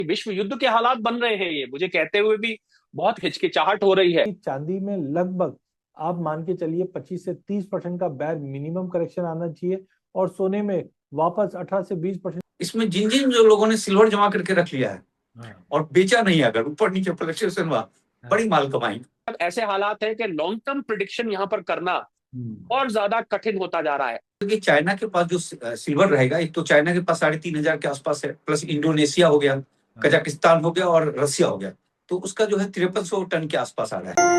विश्व युद्ध के हालात बन रहे हैं, ये मुझे कहते हुए भी बहुत हिचकिचाहट हो रही है। चांदी में लगभग आप मान के चलिए 25 से 30% का बैर मिनिमम करेक्शन आना चाहिए, और सोने में वापस 18 से 20%। इसमें जिन जिन जो लोगों ने सिल्वर जमा करके रख लिया है और बेचा नहीं, अगर ऊपर नीचे फ्लक्चुएशन हुआ, बड़ी माल कमाई। ऐसे हालात है कि लॉन्ग टर्म प्रिडिक्शन यहाँ पर करना और ज्यादा कठिन होता जा रहा है। क्योंकि चाइना के पास जो सिल्वर रहेगा, एक तो चाइना के पास 3,500 के आसपास है, प्लस इंडोनेशिया हो गया, कजाकिस्तान हो गया और रसिया हो गया, तो उसका जो है 5300 टन के आसपास आ रहा है।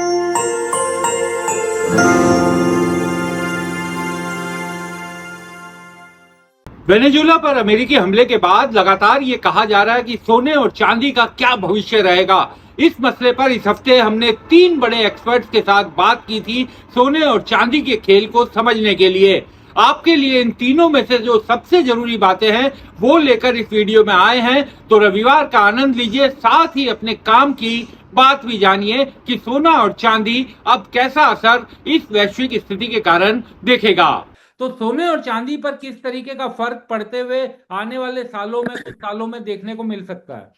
वेनेजुएला पर अमेरिकी हमले के बाद लगातार ये कहा जा रहा है कि सोने और चांदी का क्या भविष्य रहेगा। इस मसले पर इस हफ्ते हमने 3 बड़े एक्सपर्ट्स के साथ बात की थी सोने और चांदी के खेल को समझने के लिए। आपके लिए इन तीनों में से जो सबसे जरूरी बातें हैं वो लेकर इस वीडियो में आए हैं, तो रविवार का आनंद लीजिए, साथ ही अपने काम की बात भी जानिए कि सोना और चांदी अब कैसा असर इस वैश्विक स्थिति के कारण देखेगा। तो सोने और चांदी पर किस तरीके का फर्क पड़ते हुए आने वाले सालों में कुछ सालों में देखने को मिल सकता है?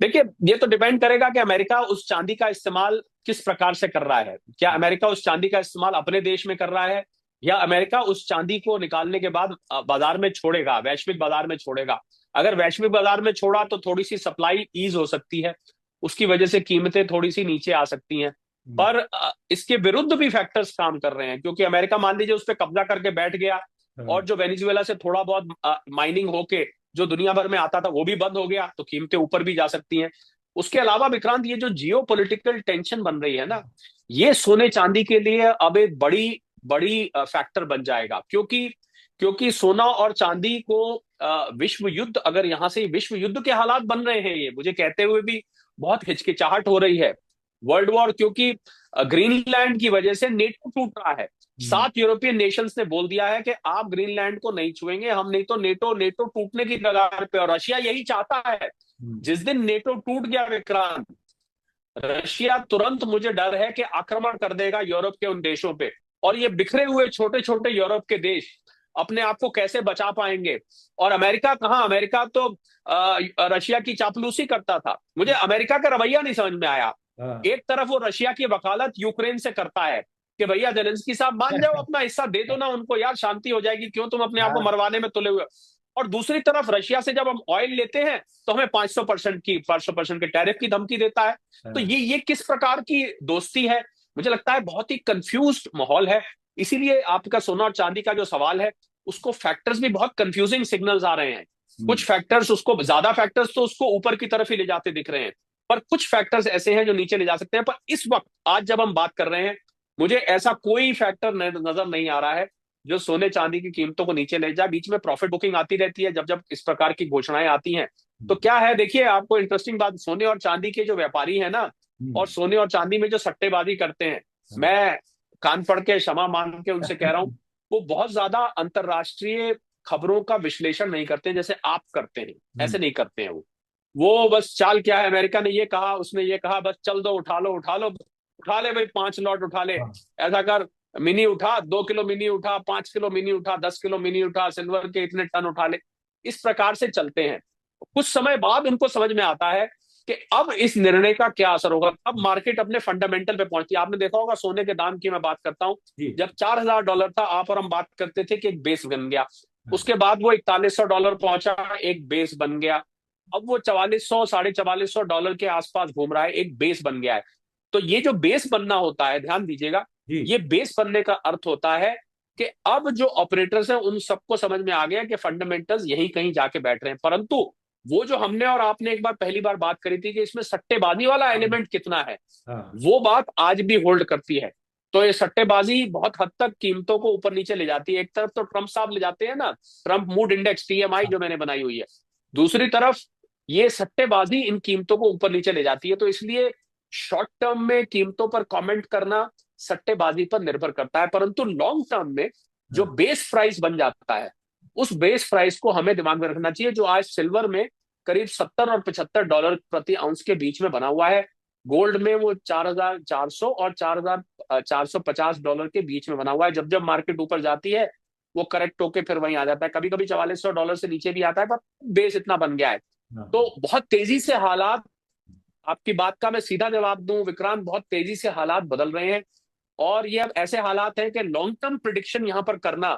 देखिए, ये तो डिपेंड करेगा कि अमेरिका उस चांदी का इस्तेमाल किस प्रकार से कर रहा है। क्या अमेरिका उस चांदी का इस्तेमाल अपने देश में कर रहा है, या अमेरिका उस चांदी को निकालने के बाद बाजार में छोड़ेगा, वैश्विक बाजार में छोड़ेगा। अगर वैश्विक बाजार में छोड़ा तो थोड़ी सी सप्लाई ईज हो सकती है, उसकी वजह से कीमतें थोड़ी सी नीचे आ सकती हैं। पर इसके विरुद्ध भी फैक्टर्स काम कर रहे हैं, क्योंकि अमेरिका मान लीजिए उस पर कब्जा करके बैठ गया और जो वेनेजुएला से थोड़ा बहुत माइनिंग होके जो दुनिया भर में आता था वो भी बंद हो गया, तो कीमतें ऊपर भी जा सकती हैं। उसके अलावा विक्रांत, ये जो जियो पॉलिटिकल टेंशन बन रही है ना, ये सोने चांदी के लिए अब एक बड़ी बड़ी फैक्टर बन जाएगा। क्योंकि क्योंकि सोना और चांदी को विश्व युद्ध, अगर यहां से विश्व युद्ध के हालात बन रहे हैं, ये मुझे कहते हुए भी बहुत हिचकिचाहट हो रही है। वर्ल्ड वॉर, क्योंकि ग्रीनलैंड की वजह से नेटो टूट रहा है। 7 यूरोपियन नेशंस ने बोल दिया है कि आप ग्रीनलैंड को नहीं छुएंगे, हम नहीं तो नेटो नेटो टूटने की कगार पे, और रशिया यही चाहता है। जिस दिन नेटो टूट गया विक्रांत, रशिया तुरंत, मुझे डर है कि आक्रमण कर देगा यूरोप के उन देशों पे, और ये बिखरे हुए छोटे छोटे यूरोप के देश अपने आप को कैसे बचा पाएंगे। और अमेरिका कहाँ, अमेरिका तो रशिया की चापलूसी करता था। मुझे अमेरिका का रवैया नहीं समझ में आया। एक तरफ वो रशिया की वकालत यूक्रेन से करता है कि भैया जेलेंस्की साहब मान जाओ, अपना हिस्सा दे दो ना उनको, यार शांति हो जाएगी, क्यों तुम अपने आप को मरवाने में तुले हुए। और दूसरी तरफ रशिया से जब हम ऑयल लेते हैं तो हमें 500% के टैरिफ की धमकी देता है। तो ये किस प्रकार की दोस्ती है? मुझे लगता है बहुत ही कंफ्यूज्ड माहौल है। इसीलिए आपका सोना और चांदी का जो सवाल है, उसको फैक्टर्स भी बहुत कंफ्यूजिंग सिग्नल्स आ रहे हैं। कुछ फैक्टर्स उसको, ज्यादा फैक्टर्स तो उसको ऊपर की तरफ ही ले जाते दिख रहे हैं, पर कुछ फैक्टर्स ऐसे हैं जो नीचे ले जा सकते हैं। पर इस वक्त आज जब हम बात कर रहे हैं, मुझे ऐसा कोई फैक्टर नजर नहीं आ रहा है जो सोने चांदी की कीमतों को नीचे ले जाए। बीच में प्रॉफिट बुकिंग आती रहती है जब जब इस प्रकार की घोषणाएं आती हैं। तो क्या है, देखिए आपको इंटरेस्टिंग बात, सोने और चांदी के जो व्यापारी है ना, और सोने और चांदी में जो सट्टेबाजी करते हैं, मैं कान पड़ के क्षमा मांग के उनसे कह रहा हूं, वो बहुत ज्यादा अंतरराष्ट्रीय खबरों का विश्लेषण नहीं करते जैसे आप करते हैं। ऐसे नहीं करते हैं वो बस चाल क्या है, अमेरिका ने ये कहा, उसने ये कहा, बस चल दो, उठा लो उठा लो, उठा ले भाई, 5 लॉट उठा ले, ऐसा कर, मिनी उठा, 2 किलो मिनी उठा, 5 किलो मिनी उठा, 10 किलो मिनी उठा, सिल्वर के इतने टन उठा ले। इस प्रकार से चलते हैं। कुछ समय बाद उनको समझ में आता है कि अब इस निर्णय का क्या असर होगा। अब मार्केट अपने फंडामेंटल पे पहुंचती है। आपने देखा होगा, सोने के दाम की मैं बात करता हूं, जब $4,000 था, आप और हम बात करते थे कि एक बेस बन गया। उसके बाद वो $4,100 पहुंचा, एक बेस बन गया। अब वो 4400 $4,400 के आसपास घूम रहा है, एक बेस बन गया है। तो ये जो बेस बनना होता है, ध्यान दीजिएगा, ये बेस बनने का अर्थ होता है कि अब जो ऑपरेटर्स हैं उन सबको समझ में आ गया कि फंडामेंटल्स यहीं कहीं जाके बैठ रहे हैं। परंतु वो जो हमने और आपने एक बार पहली बार बात करी थी कि इसमें सट्टेबाजी वाला एलिमेंट कितना है, वो बात आज भी होल्ड करती है। तो ये सट्टेबाजी बहुत हद तक कीमतों को ऊपर नीचे ले जाती है। एक तरफ तो ट्रंप साहब ले जाते हैं ना, ट्रंप मूड इंडेक्स TMI जो मैंने बनाई हुई है, दूसरी तरफ ये सट्टेबाजी इन कीमतों को ऊपर नीचे ले जाती है। तो इसलिए शॉर्ट टर्म में कीमतों पर कमेंट करना सट्टेबाजी पर निर्भर करता है, परंतु लॉन्ग टर्म में जो बेस प्राइस बन जाता है, उस बेस प्राइस को हमें दिमाग में रखना चाहिए, जो आज सिल्वर में करीब 70 और $75 प्रति आउंस के बीच में बना हुआ है। गोल्ड में वो 4,400 और $4,450 के बीच में बना हुआ है। जब जब मार्केट ऊपर जाती है वो करेक्ट होके फिर वहीं आ जाता है। कभी कभी $4400 से नीचे भी आता है, पर बेस इतना बन गया है। तो बहुत तेजी से हालात, आपकी बात का मैं सीधा जवाब दूं विक्रांत, बहुत तेजी से हालात बदल रहे हैं। और ये अब ऐसे हालात हैं कि लॉन्ग टर्म प्रिडिक्शन यहां पर करना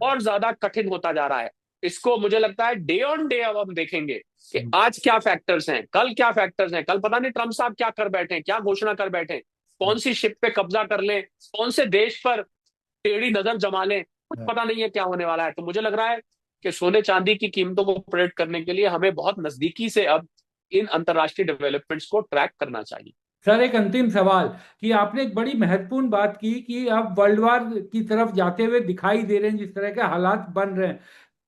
और ज्यादा कठिन होता जा रहा है। इसको मुझे लगता है डे ऑन डे अब हम देखेंगे कि आज क्या फैक्टर्स हैं, कल क्या फैक्टर्स हैं। कल पता नहीं ट्रम्प साहब क्या कर बैठे, क्या घोषणा कर बैठे, कौन सी शिप पे कब्जा कर लें, कौन से देश पर टेढ़ी नजर जमा लें, कुछ पता नहीं है क्या होने वाला है। तो मुझे लग रहा है कि सोने चांदी की कीमतों को प्रेडिक्ट करने के लिए हमें बहुत नजदीकी से अब इन अंतर्राष्ट्रीय डेवलपमेंट्स को ट्रैक करना चाहिए। सर, एक अंतिम सवाल कि आपने एक बड़ी महत्वपूर्ण बात की कि अब वर्ल्ड वार की तरफ जाते हुए दिखाई दे रहे हैं, जिस तरह के हालात बन रहे हैं।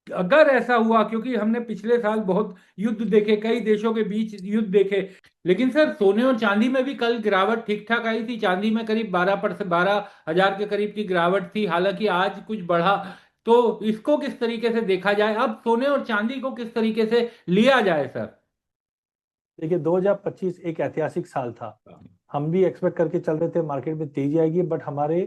अगर ऐसा हुआ, क्योंकि हमने पिछले साल बहुत युद्ध देखे, कई देशों के बीच युद्ध देखे, लेकिन सर सोने और चांदी में भी कल गिरावट ठीक ठाक आई थी। चांदी में करीब 12,000 के करीब की गिरावट थी, हालांकि आज कुछ बढ़ा। तो इसको किस तरीके से देखा जाए, अब सोने और चांदी को किस तरीके से लिया जाए सर? देखिए 2025 एक ऐतिहासिक साल था। हम भी एक्सपेक्ट करके चल रहे थे मार्केट में तेजी आएगी, बट हमारे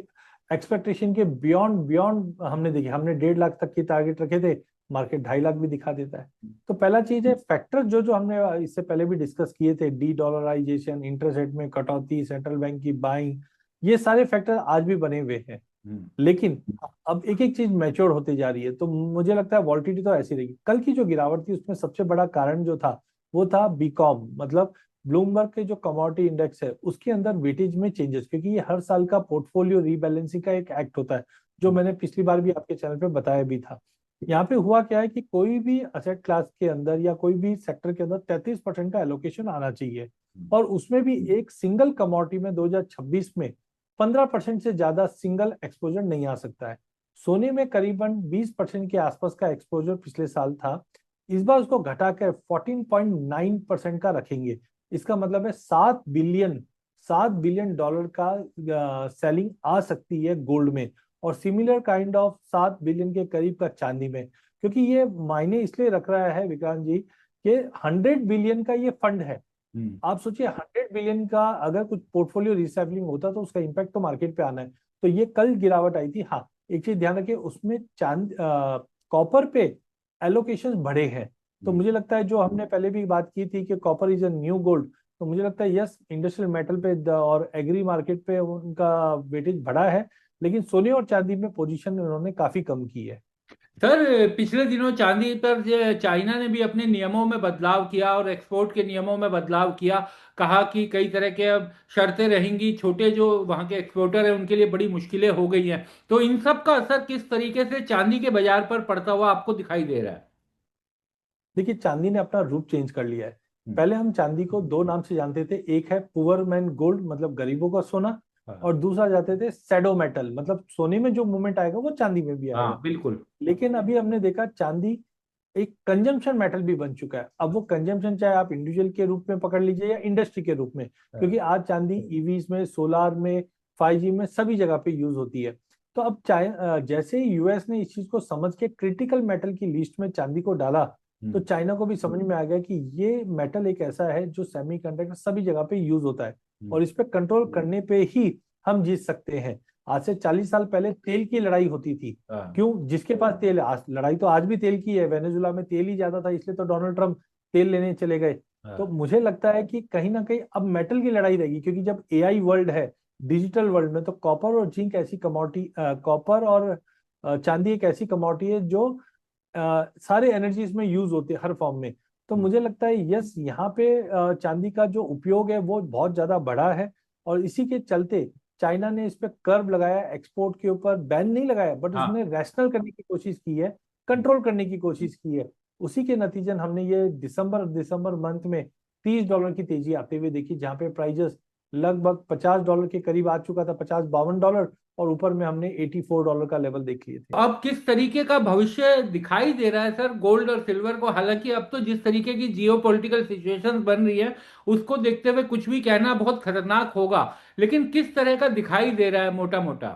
एक्सपेक्टेशन के बियॉन्ड बियॉन्ड हमने देखी। हमने 1.5 लाख तक की टारगेट रखे थे, मार्केट 2.5 लाख भी दिखा देता है। तो पहला चीज है फैक्टर जो जो हमने इससे पहले भी डिस्कस किए थे, डी डॉलराइजेशन, इंटरेस्ट रेट में कटौती, सेंट्रल बैंक की बाइंग, ये सारे फैक्टर आज भी बने हुए हैं। लेकिन अब एक एक चीज मैच्योर होती जा रही है, तो मुझे लगता है वॉल्टिलिटी तो ऐसी रहेगी। कल की जो गिरावट थी उसमें सबसे बड़ा कारण जो था वो था बीकॉम, मतलब ब्लूमबर्ग के जो कमोडिटी इंडेक्स है उसके अंदर वेटेज में चेंजेस, क्योंकि ये हर साल का पोर्टफोलियो रीबैलेंसिंग का एक एक्ट होता है, जो मैंने पिछली बार भी आपके चैनल पे बताया भी था। यहाँ पे हुआ क्या है कि कोई भी असेट क्लास के अंदर या कोई भी सेक्टर के अंदर 33% का एलोकेशन आना चाहिए, और उसमें भी एक सिंगल कमोडिटी में 2026 में 15% से ज्यादा सिंगल एक्सपोजर नहीं आ सकता है। सोने में करीबन 20% के आसपास का एक्सपोजर पिछले साल था, इस बार उसको घटाकर 14.9% का रखेंगे। इसका मतलब है 7 बिलियन का सेलिंग आ सकती है गोल्ड में, और सिमिलर काइंड ऑफ 7 बिलियन के करीब का चांदी में। क्योंकि ये मायने इसलिए रख रहा है विक्रांत जी कि 100 बिलियन का ये फंड है। आप सोचिए 100 बिलियन का अगर कुछ पोर्टफोलियो रिसेफलिंग होता तो उसका इम्पैक्ट तो मार्केट पे आना है। तो ये कल गिरावट आई थी। हाँ, एक चीज ध्यान रखिए, उसमें कॉपर पे एलोकेशन बढ़े हैं। तो मुझे लगता है जो हमने पहले भी बात की थी कि copper is a new gold, तो मुझे लगता है यस इंडस्ट्रियल मेटल पे और एग्री मार्केट पे उनका वेटेज बढ़ा है, लेकिन सोने और चांदी में पोजीशन उन्होंने काफी कम की है। सर, पिछले दिनों चांदी पर चाइना ने भी अपने नियमों में बदलाव किया और एक्सपोर्ट के नियमों में बदलाव किया। कहा कि कई तरह के अब शर्तें रहेंगी, छोटे जो वहां के एक्सपोर्टर हैं उनके लिए बड़ी मुश्किलें हो गई हैं। तो इन सब का असर किस तरीके से चांदी के बाजार पर पड़ता हुआ आपको दिखाई दे रहा है? देखिए चांदी ने अपना रूप चेंज कर लिया है। पहले हम चांदी को दो नाम से जानते थे, एक है पुअर मैन गोल्ड मतलब गरीबों का सोना, और दूसरा जाते थे सैडो मेटल मतलब सोने में जो मूवमेंट आएगा वो चांदी में भी आएगा। हाँ बिल्कुल। लेकिन अभी हमने देखा चांदी एक कंजम्पशन मेटल भी बन चुका है। अब वो कंजम्पशन चाहे आप इंडिविजुअल के रूप में पकड़ लीजिए या इंडस्ट्री के रूप में, क्योंकि आज चांदी ईवीज में, सोलार में, 5G में सभी जगह पे यूज होती है। तो अब चाहे जैसे ही यूएस ने इस चीज को समझ के क्रिटिकल मेटल की लिस्ट में चांदी को डाला, तो चाइना को भी समझ में आ गया कि ये मेटल एक ऐसा है जो सेमीकंडक्टर सभी जगह पे यूज होता है, और इस पे कंट्रोल करने पे ही हम जीत सकते हैं। आज से 40 साल पहले तेल की लड़ाई होती थी। क्यों? जिसके पास तेल है। आज लड़ाई तो आज भी तेल की है, वेनेजुला में तेल ही ज्यादा था इसलिए तो डोनाल्ड ट्रंप तेल लेने चले गए। तो मुझे लगता है कि कहीं ना कहीं अब मेटल की लड़ाई रहेगी, क्योंकि जब एआई वर्ल्ड है, डिजिटल वर्ल्ड में, तो कॉपर और जिंक ऐसी कमोडिटी, कॉपर और चांदी एक ऐसी कमोडिटी है जो सारे एनर्जीज में यूज होती है हर फॉर्म में। तो मुझे लगता है यस यहाँ पे चांदी का जो उपयोग है वो बहुत ज्यादा बढ़ा है, और इसी के चलते चाइना ने इस पे कर्व लगाया, एक्सपोर्ट के ऊपर बैन नहीं लगाया, बट उसने रैशनल करने की कोशिश की है, कंट्रोल करने की कोशिश की है। उसी के नतीजन हमने ये दिसंबर मंथ में $30 की तेजी आते हुए देखी, जहाँ पे प्राइजेस लगभग $50 के करीब आ चुका था, $50-52, और ऊपर में हमने $84 का लेवल देख लिए थे। अब किस तरीके का भविष्य दिखाई दे रहा है सर गोल्ड और सिल्वर को? हालांकि अब तो जिस तरीके की जियोपॉलिटिकल सिचुएशन बन रही है उसको देखते हुए कुछ भी कहना बहुत खतरनाक होगा, लेकिन किस तरह का दिखाई दे रहा है मोटा मोटा?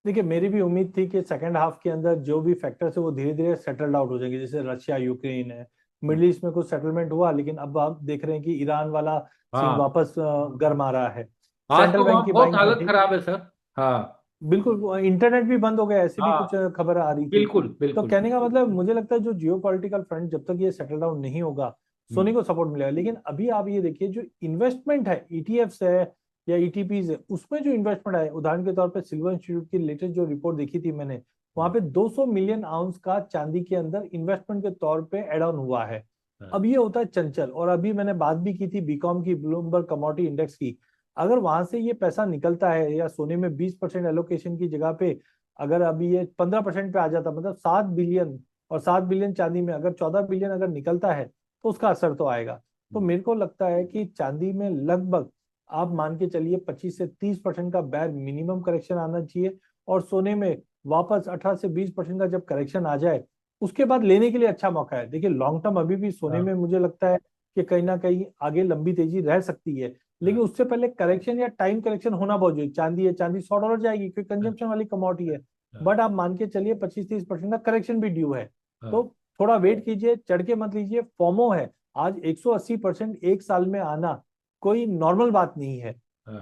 देखिए मेरी भी उम्मीद थी कि सेकंड हाफ के अंदर जो भी फैक्टर्स है वो धीरे धीरे सेटल्ड आउट हो जाएंगे, जैसे रशिया यूक्रेन है, मिडिल ईस्ट में कुछ सेटलमेंट हुआ, लेकिन अब आप देख रहे हैं कि ईरान वाला सीन वापस गर्म आ रहा है। आज सेंट्रल तो बैंक वहाँ की बहुत बाइंग हालत खराब है सर। हाँ बिल्कुल इंटरनेट भी बंद हो गया, ऐसे भी हाँ, कुछ खबर आ रही थी। बिल्कुल तो बिल्कुल। कहने का मतलब मुझे लगता है जो जियोपॉलिटिकल फ्रंट जब तक ये सेटल डाउन नहीं होगा, सोनी को सपोर्ट मिलेगा। लेकिन अभी आप ये देखिए जो इन्वेस्टमेंट है, ईटीएफ्स है या ईटीपीज है, उसमें जो इन्वेस्टमेंट है, उदाहरण के तौर पे सिल्वर इंस्टीट्यूट की लेटेस्ट जो रिपोर्ट देखी थी मैंने, वहां पे 200 मिलियन आउंस का चांदी के अंदर इन्वेस्टमेंट के तौर पे एड ऑन हुआ है। अब ये होता है चंचल, और अभी मैंने बात भी की थी बीकॉम की, ब्लूमबर्ग कमोडिटी इंडेक्स की। अगर वहां से ये पैसा निकलता है या सोने में 20% एलोकेशन की जगह पे अगर अभी ये 15% पे आ जाता, मतलब 7 बिलियन, और 7 बिलियन चांदी में अगर 14 बिलियन अगर निकलता है तो उसका असर तो आएगा। तो मेरे को लगता है कि चांदी में लगभग आप मान के चलिए 25 से 30% का बैर मिनिमम करेक्शन आना चाहिए, और सोने में वापस 18 से 20% का जब करेक्शन आ जाए उसके बाद लेने के लिए अच्छा मौका है। देखिए लॉन्ग टर्म अभी भी सोने में मुझे लगता है कि कहीं ना कहीं आगे लंबी तेजी रह सकती है, लेकिन उससे पहले करेक्शन या टाइम करेक्शन होना बहुत जरूरी। चांदी है, चांदी $100 जाएगी क्योंकि कंजम्पशन वाली कमोडिटी है, बट आप मान के चलिए 25-30% का करेक्शन भी ड्यू है। तो थोड़ा वेट कीजिए, चढ़ के मत लीजिए। फॉमो है, आज 180% एक साल में आना कोई नॉर्मल बात नहीं है।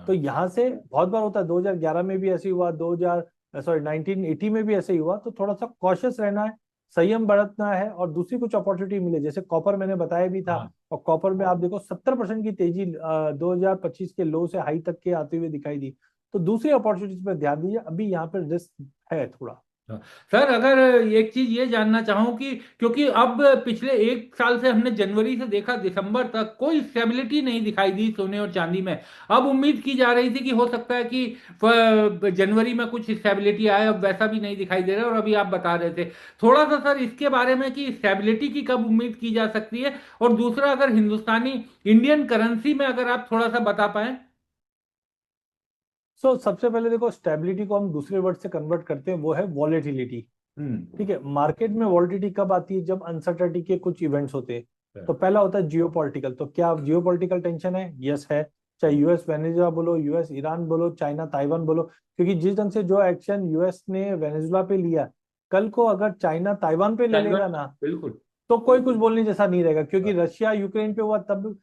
तो यहाँ से बहुत बार होता है, 2011 में भी ऐसे हुआ, 1980 में भी ऐसे ही हुआ। तो थोड़ा सा कॉशियस रहना है, संयम बरतना है, और दूसरी कुछ अपॉर्चुनिटी मिले, जैसे कॉपर मैंने बताया भी था। और कॉपर में आप देखो 70% की तेजी 2025 के लो से हाई तक के आते हुए दिखाई दी। तो दूसरी अपॉर्चुनिटीज पर ध्यान दीजिए, अभी यहाँ पर रिस्क है थोड़ा। सर अगर एक चीज ये जानना चाहूं कि क्योंकि अब पिछले एक साल से हमने जनवरी से देखा दिसंबर तक कोई स्टेबिलिटी नहीं दिखाई दी सोने और चांदी में। अब उम्मीद की जा रही थी कि हो सकता है कि जनवरी में कुछ स्टेबिलिटी आए, अब वैसा भी नहीं दिखाई दे रहा। और अभी आप बता रहे थे थोड़ा सा सर इसके बारे में कि स्टेबिलिटी की कब उम्मीद की जा सकती है, और दूसरा अगर हिंदुस्तानी इंडियन करेंसी में अगर आप थोड़ा सा बता पाए। सबसे पहले देखो, स्टेबिलिटी को हम दूसरे वर्ड से कन्वर्ट करते हैं, वो है वॉलेटिलिटी। ठीक है, मार्केट में वॉलेटिलिटी कब आती है? जब अनसर्टेनिटी के कुछ इवेंट्स होते हैं। तो पहला होता है जियोपॉलिटिकल। तो क्या जियोपॉलिटिकल टेंशन है? यस है। चाहे यूएस वेनेजुला बोलो, यूएस ईरान बोलो, चाइना ताइवान बोलो, क्योंकि जिस ढंग से जो एक्शन यूएस ने वेनेजुला पे लिया, कल को अगर चाइना ताइवान पे ले लेगा ना, बिल्कुल तो कोई कुछ बोलने जैसा नहीं रहेगा। क्योंकि रशिया यूक्रेन पे हुआ तब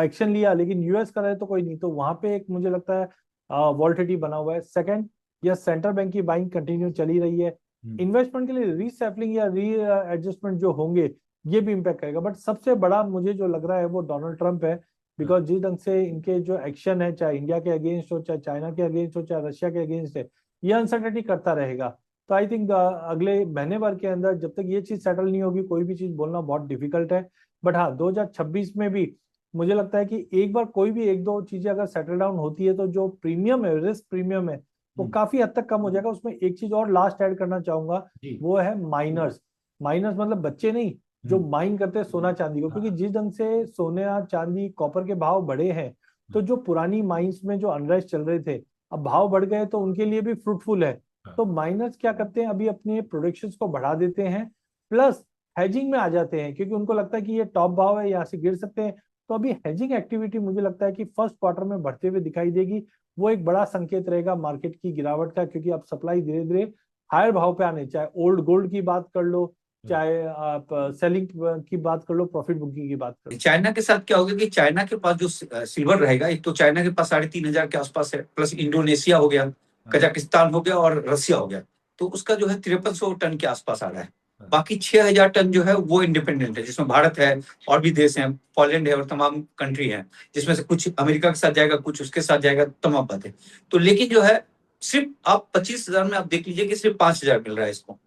एक्शन लिया, लेकिन यूएस कर रहे तो कोई नहीं। तो वहां पे एक मुझे लगता है वॉलेटिलिटी बना हुआ है। सेकंड, यह सेंट्रल बैंक की बाइंग कंटिन्यू चली रही है। इन्वेस्टमेंट के लिए रीसैम्पलिंग या री एडजस्टमेंट जो होंगे, ये भी इम्पैक्ट करेगा। बट सबसे बड़ा मुझे जो लग रहा है वो डोनाल्ड ट्रंप है। बिकॉज जिस ढंग से इनके जो एक्शन है, चाहे इंडिया के अगेंस्ट हो, चाहे चाइना के अगेंस्ट हो, चाहे रशिया के अगेंस्ट है, ये अनसर्टेनिटी करता रहेगा। तो आई थिंक अगले महीने भर के अंदर जब तक ये चीज सेटल नहीं होगी, कोई भी चीज बोलना बहुत डिफिकल्ट है। बट हाँ, 2026 में भी मुझे लगता है कि एक बार कोई भी एक दो चीजें अगर सेटल डाउन होती है, तो जो प्रीमियम है, रिस्क प्रीमियम है, वो काफी हद तक कम हो जाएगा। उसमें एक चीज और लास्ट ऐड करना चाहूंगा, वो है माइनर्स। माइनर्स मतलब बच्चे नहीं, जो माइन करते हैं सोना चांदी को। क्योंकि जिस ढंग से सोना चांदी कॉपर के भाव बढ़े हैं, तो जो पुरानी माइंस में जो अनरेस्ट चल रहे थे, अब भाव बढ़ गए तो उनके लिए भी फ्रूटफुल है। तो माइनर्स क्या करते हैं, अभी अपने प्रोडक्शन को बढ़ा देते हैं, प्लस हेजिंग में आ जाते हैं, क्योंकि उनको लगता है कि ये टॉप भाव है, यहाँ से गिर सकते हैं। तो अभी हेजिंग एक्टिविटी मुझे लगता है कि फर्स्ट क्वार्टर में बढ़ते हुए दिखाई देगी। वो एक बड़ा संकेत रहेगा मार्केट की गिरावट का, क्योंकि अब सप्लाई धीरे धीरे हायर भाव पे आने, चाहे ओल्ड गोल्ड की बात कर लो, चाहे आप सेलिंग की बात कर लो, प्रॉफिट बुकिंग की बात कर लो। चाइना के साथ क्या होगा कि चाइना के पास जो सिल्वर रहेगा, एक तो चाइना के पास 3,500 के आसपास है, प्लस इंडोनेशिया हो गया, कजाकिस्तान हो गया और रसिया हो गया। तो उसका जो है 5300 टन के आसपास आ रहा है। बाकी 6000 टन जो है वो इंडिपेंडेंट है, जिसमें भारत है और भी देश हैं, पोलैंड है और तमाम कंट्री हैं, जिसमें से कुछ अमेरिका के साथ जाएगा, कुछ उसके साथ जाएगा, तमाम बातें। तो लेकिन जो है सिर्फ आप 25,000 में आप देख लीजिए कि सिर्फ 5,000 मिल रहा है इसको।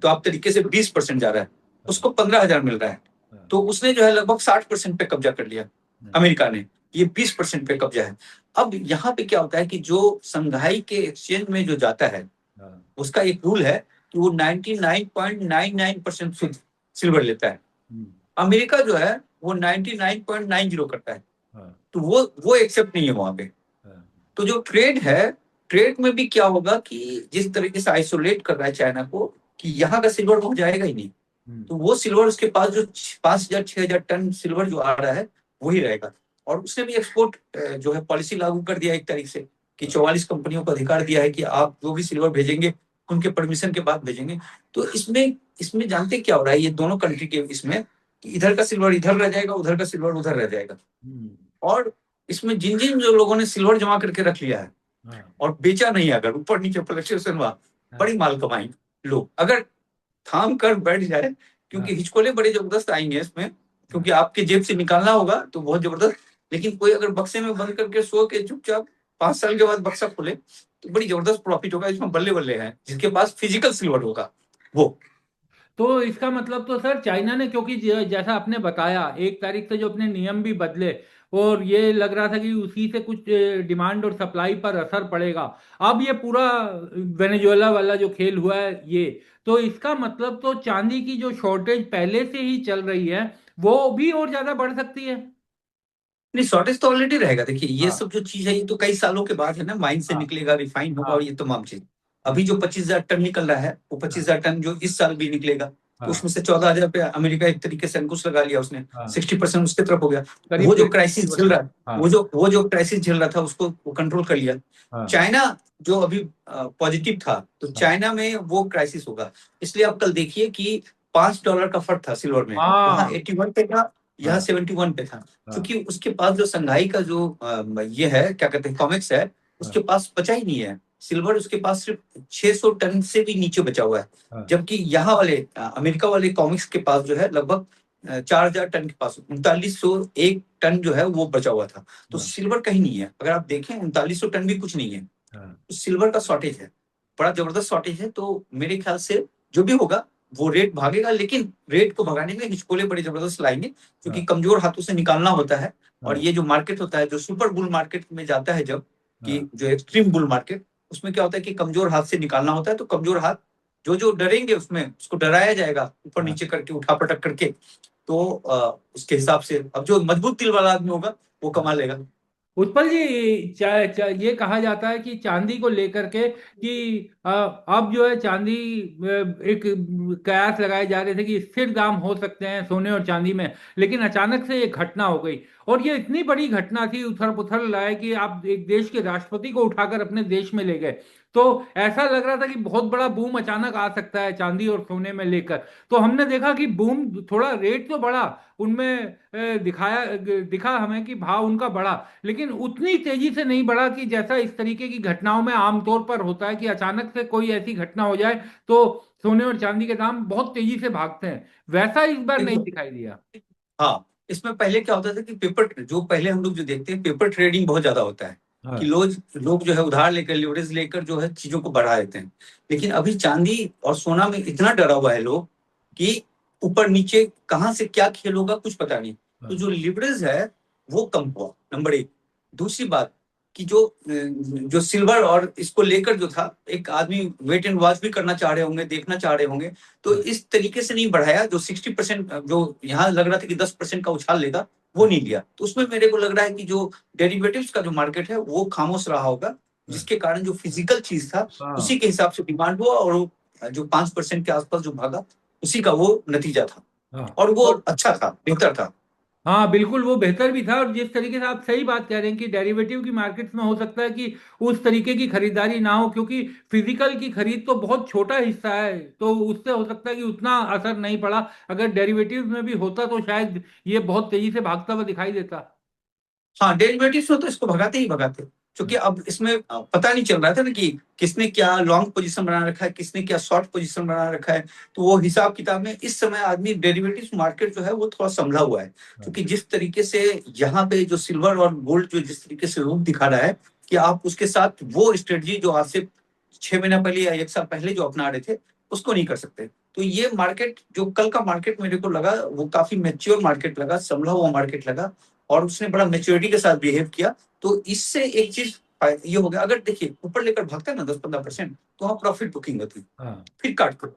तो आप तरीके से 20% जा रहा है, उसको 15,000 मिल रहा है। तो उसने जो है लगभग 60% पे कब्जा कर लिया अमेरिका ने, ये 20% पे कब्जा है। अब यहाँ पे क्या होता है कि जो संघाई के एक्सचेंज में जो जाता है, उसका एक रूल है कि वो 99.99% सिल्वर लेता है। अमेरिका जो है वो 99.90 करता है। तो वो एक्सेप्ट नहीं है वहां पे। तो जो ट्रेड है, ट्रेड में भी क्या होगा कि जिस तरीके से आइसोलेट कर रहा है चाइना को कि यहाँ का सिल्वर वहां जाएगा ही नहीं, तो वो सिल्वर उसके पास जो 5,000-6,000 टन सिल्वर जो आ रहा है वही रहेगा। और उसने भी एक्सपोर्ट जो है पॉलिसी लागू कर दिया एक तरीके से कि 44 कंपनियों को अधिकार दिया है कि आप जो भी सिल्वर भेजेंगे उनके परमिशन के बाद भेजेंगे। तो इसमें जानते क्या हो रहा है, ये दोनों कंट्री के इसमें कि इधर का सिल्वर इधर रह जाएगा, उधर का सिल्वर उधर रह जाएगा। और इसमें जिन जिन जो लोगों ने सिल्वर जमा करके रख लिया है, और बेचा नहीं, अगर ऊपर नीचे फ्लक्चुएशन हुआ बड़ी माल कमाई लोग, अगर थाम कर बैठ जाए, क्योंकि हिचकोले बड़े जबरदस्त आएंगे इसमें, क्योंकि आपके जेब से निकालना होगा तो बहुत जबरदस्त। लेकिन कोई अगर बक्से में बंद करके सो के चुपचाप 5 साल के बाद बक्सा खोले तो बड़ी जबरदस्त प्रॉफिट होगा। इसमें बल्ले बल्ले है जिसके पास फिजिकल सिल्वर होगा वो। तो इसका मतलब तो सर चाइना ने, क्योंकि जैसा आपने बताया 1 तारीख से जो अपने नियम भी बदले, और ये लग रहा था कि उसी से कुछ डिमांड और सप्लाई पर असर पड़ेगा। अब ये पूरा वेनेजुएला वाला जो खेल हुआ है ये, तो इसका मतलब तो चांदी की जो शॉर्टेज पहले से ही चल रही है वो भी और ज्यादा बढ़ सकती है। नहीं, शॉर्टेज तो ऑलरेडी रहेगा। देखिए ये हाँ सब जो चीज है ये तो कई सालों के बाद है ना, माइन से हाँ निकलेगा, रिफाइन होगा हाँ और ये तमाम चीज। अभी जो 25,000 टन निकल रहा है वो 25,000 टन जो इस साल भी निकलेगा, तो हाँ उसमें से 14,000 पे अमेरिका एक तरीके से अंकुश लगा लिया उसने, हाँ 60% उसके तरफ हो गया। करीब वो जो 30। क्राइसिस झेल रहा है, हाँ वो जो क्राइसिस झेल रहा था उसको वो कंट्रोल कर लिया। हाँ चाइना जो अभी पॉजिटिव था, तो हाँ चाइना में वो क्राइसिस होगा। इसलिए आप कल देखिए कि $5 का फर्क था सिल्वर में, वहां हाँ 81 पे था, यहाँ हाँ 71 पे था। हाँ क्योंकि उसके पास जो संघाई का जो ये है क्या कहते हैं कॉमिक्स है, उसके पास बचा ही नहीं है सिल्वर। उसके पास सिर्फ 600 टन से भी नीचे बचा हुआ है, हाँ जबकि यहाँ वाले अमेरिका वाले कॉमिक्स के पास जो है लगभग 4,000 टन के पास 3901 टन जो है वो बचा हुआ था। तो हाँ सिल्वर कहीं नहीं है। अगर आप देखें 3900 टन भी कुछ नहीं है, हाँ तो सिल्वर का शॉर्टेज है, बड़ा जबरदस्त शॉर्टेज है। तो मेरे ख्याल से जो भी होगा वो रेट भागेगा, लेकिन रेट को भगाने में हिचकोले बड़े जबरदस्त लाएंगे, क्योंकि हाँ कमजोर हाथों से निकालना होता है। और हाँ ये जो मार्केट होता है, जो सुपर बुल मार्केट में जाता है जब, कि हाँ जो एक्सट्रीम बुल मार्केट, उसमें क्या होता है कि कमजोर हाथ से निकालना होता है। तो कमजोर हाथ जो जो डरेंगे उसमें उसको डराया जाएगा ऊपर हाँ। नीचे करके, उठा पटक करके। तो उसके हिसाब से अब जो मजबूत दिल वाला आदमी होगा वो कमा लेगा। उत्पल जी, ये कहा जाता है कि चांदी को लेकर के कि अब जो है चांदी, एक कयास लगाए जा रहे थे कि स्थिर दाम हो सकते हैं सोने और चांदी में, लेकिन अचानक से ये घटना हो गई। और ये इतनी बड़ी घटना थी, उथल पुथल लाए कि आप एक देश के राष्ट्रपति को उठाकर अपने देश में ले गए। तो ऐसा लग रहा था कि बहुत बड़ा बूम अचानक आ सकता है चांदी और सोने में लेकर। तो हमने देखा कि बूम, थोड़ा रेट तो बढ़ा उनमें, दिखा हमें कि भाव उनका बढ़ा, लेकिन उतनी तेजी से नहीं बढ़ा कि जैसा इस तरीके की घटनाओं में आमतौर पर होता है कि अचानक से कोई ऐसी घटना हो जाए तो सोने और चांदी के दाम बहुत तेजी से भागते हैं। वैसा इस बार नहीं देखो, दिखाई दिया। हाँ, इसमें पहले क्या होता था कि पेपर जो पहले हम लोग जो देखते हैं, पेपर ट्रेडिंग बहुत ज्यादा होता है, हाँ कि लोग जो है उधार लेकर, लिवरेज लेकर जो है चीजों को बढ़ा देते हैं। लेकिन अभी चांदी और सोना में इतना डरा हुआ है लोग कि ऊपर नीचे कहाँ से क्या खेल होगा कुछ पता नहीं। तो हाँ जो लिवरेज है वो कम हुआ, नंबर एक। दूसरी बात कि जो सिल्वर और इसको लेकर जो था, एक आदमी वेट एंड वॉच भी करना चाह रहे होंगे, देखना चाह रहे होंगे, तो इस तरीके से नहीं बढ़ाया। जो 60% जो यहाँ लग रहा था कि 10% का उछाल लेगा, वो नहीं लिया। तो उसमें मेरे को लग रहा है कि जो डेरिवेटिव्स का जो मार्केट है वो खामोश रहा होगा, जिसके कारण जो फिजिकल चीज था हाँ उसी के हिसाब से डिमांड हुआ, और वो जो 5% के आसपास जो भागा उसी का वो नतीजा था। हाँ। और वो और अच्छा था, बेहतर था। हाँ बिल्कुल, वो बेहतर भी था। और जिस तरीके से आप सही बात कह रहे हैं कि डेरिवेटिव की मार्केट्स में हो सकता है कि उस तरीके की खरीदारी ना हो, क्योंकि फिजिकल की खरीद तो बहुत छोटा हिस्सा है, तो उससे हो सकता है कि उतना असर नहीं पड़ा। अगर डेरिवेटिव में भी होता तो शायद ये बहुत तेजी से भागता हुआ दिखाई देता। हाँ, डेरिवेटिव्स में तो इसको भगाते ही भगाते, क्योंकि अब इसमें पता नहीं चल रहा था ना कि किसने क्या लॉन्ग पोजीशन बना रखा है, किसने क्या शॉर्ट पोजीशन बना रखा है। तो वो हिसाब किताब में इस समय आदमी, डेरिवेटिव्स मार्केट जो है वो थोड़ा संभला हुआ है, क्योंकि जिस तरीके से यहाँ पे जो सिल्वर और गोल्ड जो जिस तरीके से रूप दिखा रहा है, कि आप उसके साथ वो स्ट्रेटजी जो आज से 6 महीना पहले या 1 साल पहले जो अपना रहे थे उसको नहीं कर सकते। तो ये मार्केट, जो कल का मार्केट मेरे को लगा, वो काफी मैच्योर मार्केट लगा, संभला हुआ मार्केट लगा, और उसने बड़ा मेच्योरिटी के साथ बिहेव किया। तो इससे एक चीज ये हो गया, अगर देखिए ऊपर लेकर भागता है ना 10-15%, तो वहाँ प्रॉफिट बुकिंग होती है, हाँ फिर काट करो।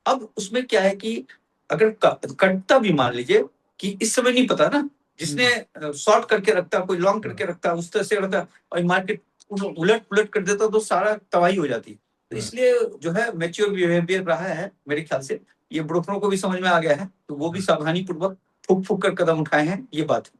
अब उसमें क्या है कि अगर कटता भी, मान लीजिए कि इस समय नहीं पता ना, जिसने शॉर्ट करके रखता, कोई लॉन्ग करके रखता, उस तरह से रखता, और मार्केट उलट पुलट कर देता तो सारा तबाही हो जाती। तो इसलिए जो है मैच्योर बिहेवियर रहा है मेरे ख्याल से। ये ब्रोकरों को भी समझ में आ गया है, तो वो भी सावधानी पूर्वक फूक फूक कर कदम उठाए हैं, ये बात है।